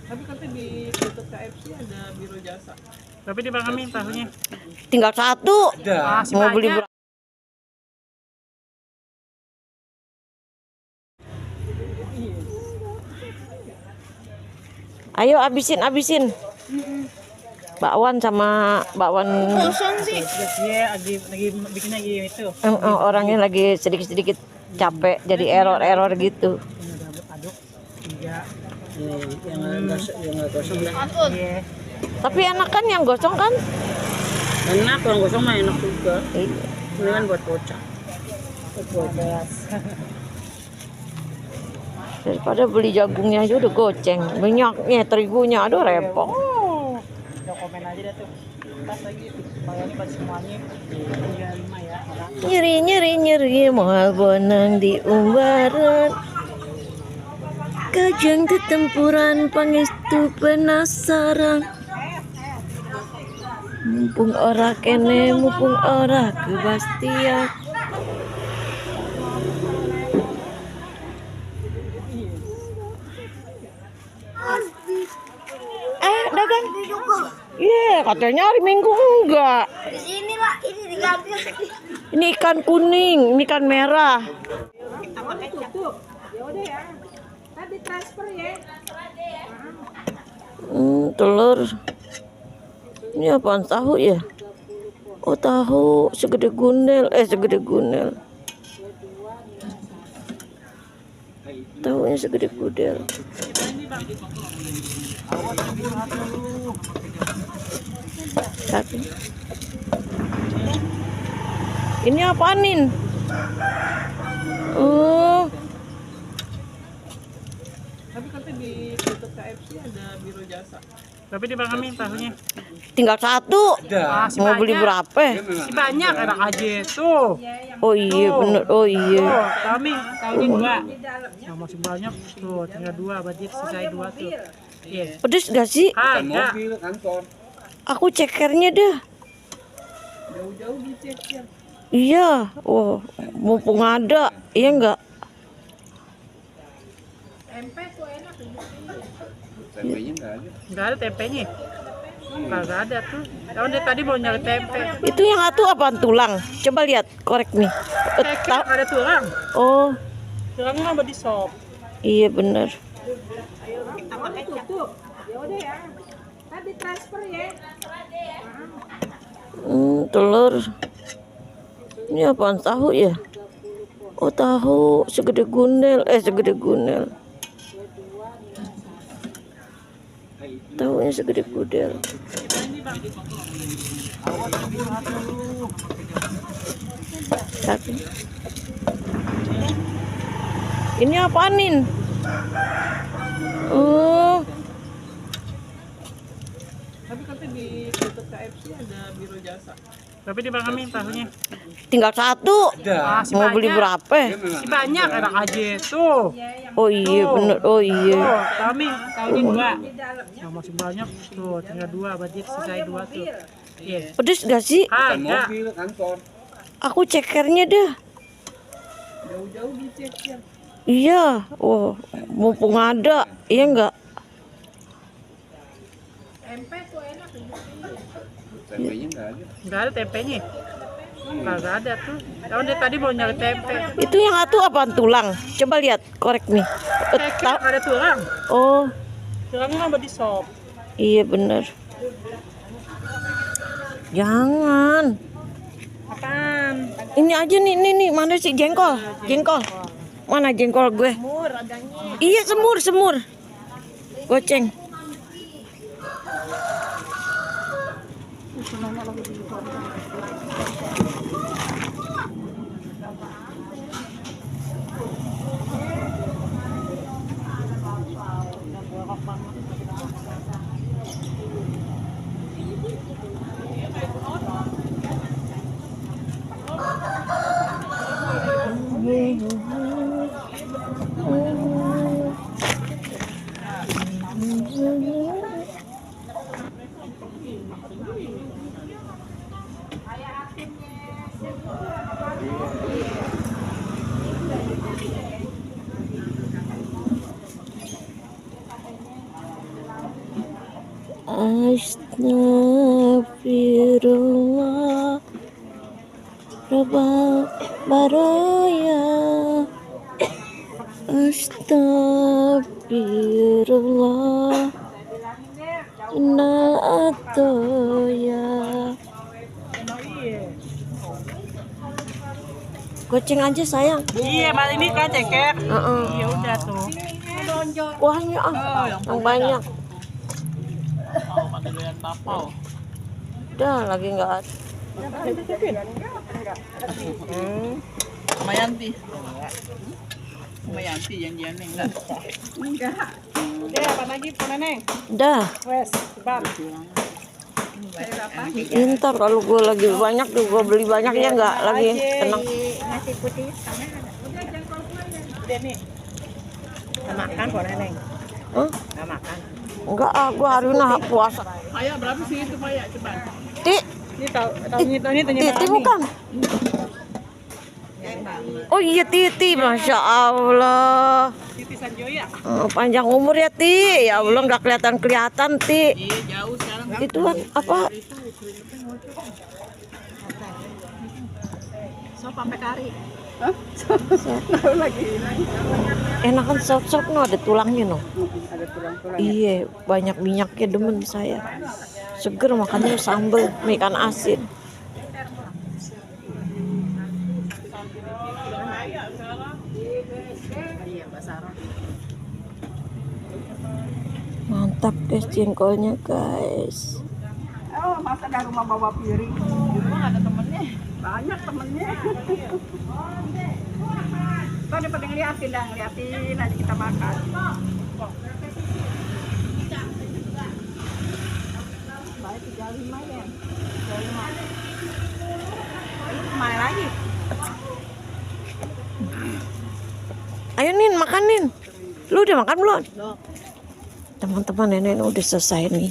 Tapi katanya di dekat KFC ada biro jasa. Tapi di Bang Amin tahunya. Tinggal satu. Mau beli berapa? Ayo abisin. Bakwan sama bakwan. Kosong sih. Iya, lagi bikin lagi itu. Orangnya lagi sedikit capek, jadi error gitu. Aduk 3. Yang nggak gosong lah. Iya. Tapi enak kan yang gosong kan? Enak, yang gosong mah enak juga. Iya. Ini kan buat bocah. Daripada beli jagungnya aja udah goceng, minyaknya, terigunya, aduh repot. Udah komen aja dah tuh. Pas lagi bayarnya buat semuanya 35 ya. Nyeri mahal bonang di umbaran. Kajang tetempuran pangestu penasaran. Mumpung ora kene, mumpung ora kepastian. Dagang. Iya, katanya hari Minggu enggak. Di sini lah, ini digambil. Ini ikan kuning, ini ikan merah. Tutup. Ya udah ya. Tadi transfer ya. Telur. Ini apaan, tahu ya? Oh, tahu segede gundel, Tahunya segede gundel. Satu. Ini apaan, Nin? Oh, Tapi katanya di dekat KFC ada biro jasa. Tapi di Bang Amin tahunya. tinggal satu. Masih Mau beli banyak. berapa? Masih banyak enak aja tuh. Oh iya, bener. Oh iya. Tuh, kami tahunya 2. Nah, masih banyak tuh, tinggal 2 budget sisai 2 tuh. Iya. Pedes gak sih? Ada. Aku cekernya dah. Jauh-jauh dicek ya. Iya. Oh, mumpung ada. Iya enggak? Tempe tuh enak. Tempenya nggak ada. Enggak ada tempenya. Enggak ada tuh. Tahun dia tadi mau nyari tempe. Itu yang satu apaan, tulang? Coba lihat, korek nih. Kayak nggak ada tulang. Oh, Tulangnya mah di sop. iya bener. Tutup. Ya udah ya. Tadi transfer ya. Telur. Ini apaan, tahu ya? Oh, tahu segede gundel, Tahunya segede gundel. Satu. Ini apaan, Nin? Oh, Tapi katanya di dekat KFC ada biro jasa. Tapi di Bang Amin tahunya. tinggal satu. Masih Mau beli banyak. berapa? Masih banyak enak aja tuh. Oh iya, bener. Oh iya. Tuh, kami tahunya 2. Nah, masih banyak tuh, tinggal 2 budget sisai 2 tuh. Iya. Pedes gak sih? Ada. Mobil kantor. Aku cekernya dah. Jauh-jauh dicek ya. Iya. Oh, mumpung ada. Iya enggak? Tempe tuh enak. Tempenya nggak ada. Enggak ada tempenya. Enggak ada tuh. Tahun dia tadi mau nyari tempe. Itu yang satu apaan, tulang? Coba lihat, korek nih. Kayak nggak ada tulang. Oh, Tulangnya mah di sop. iya bener. Jangan. Apaan? Ini aja nih. Mana sih jengkol? Mana jengkol gue? Iya, semur. Goceng. Astagfirullah Rabbal baraya. Astagfirullah Innal atoya. Goceng aja sayang. Iya, mal ini kan ceker. Heeh. Iya udah tuh. Kuahnya yang banyak. Oh, pada doyan tapau. Udah lagi nggak ada. Mayanti. Mayanti janjian enggak. Udah, apa lagi, Pak Neneng? Udah. Wes, bang. Ntar kalau gue lagi banyak tuh gue beli banyak ya nggak lagi tenang. Nasi putih sama. Udah, jengkol kuahnya. Udah nih. Nggak makan, Pak Neneng. Hah? Nggak makan. Enggak gue hari ini puasa. Paya berapa sih itu paya coba? Ti, Ini tahunnya Titi bukan? Oh iya Titi, masya Allah. Titi Sanjoya. Panjang umur ya Ti. Ya Allah nggak kelihatan Ti. Iya, jauh sekarang. Itu apa? Sop sampai kari. Enakan sop no ada tulangnya no. Ada tulang-tulang. Iya banyak minyaknya demen saya. Seger makannya sambel ikan asin. Mantap guys jengkolnya guys. Oh, masa dari rumah bawa piring? Di rumah ada temennya. Banyak temennya. Kau dapat ngeliatin nanti kita makan. Baik 35 ya. 35. Ayo kemana lagi? Ayo Nin makan Nin. Lu udah makan belum? Teman-teman nenek udah selesai nih.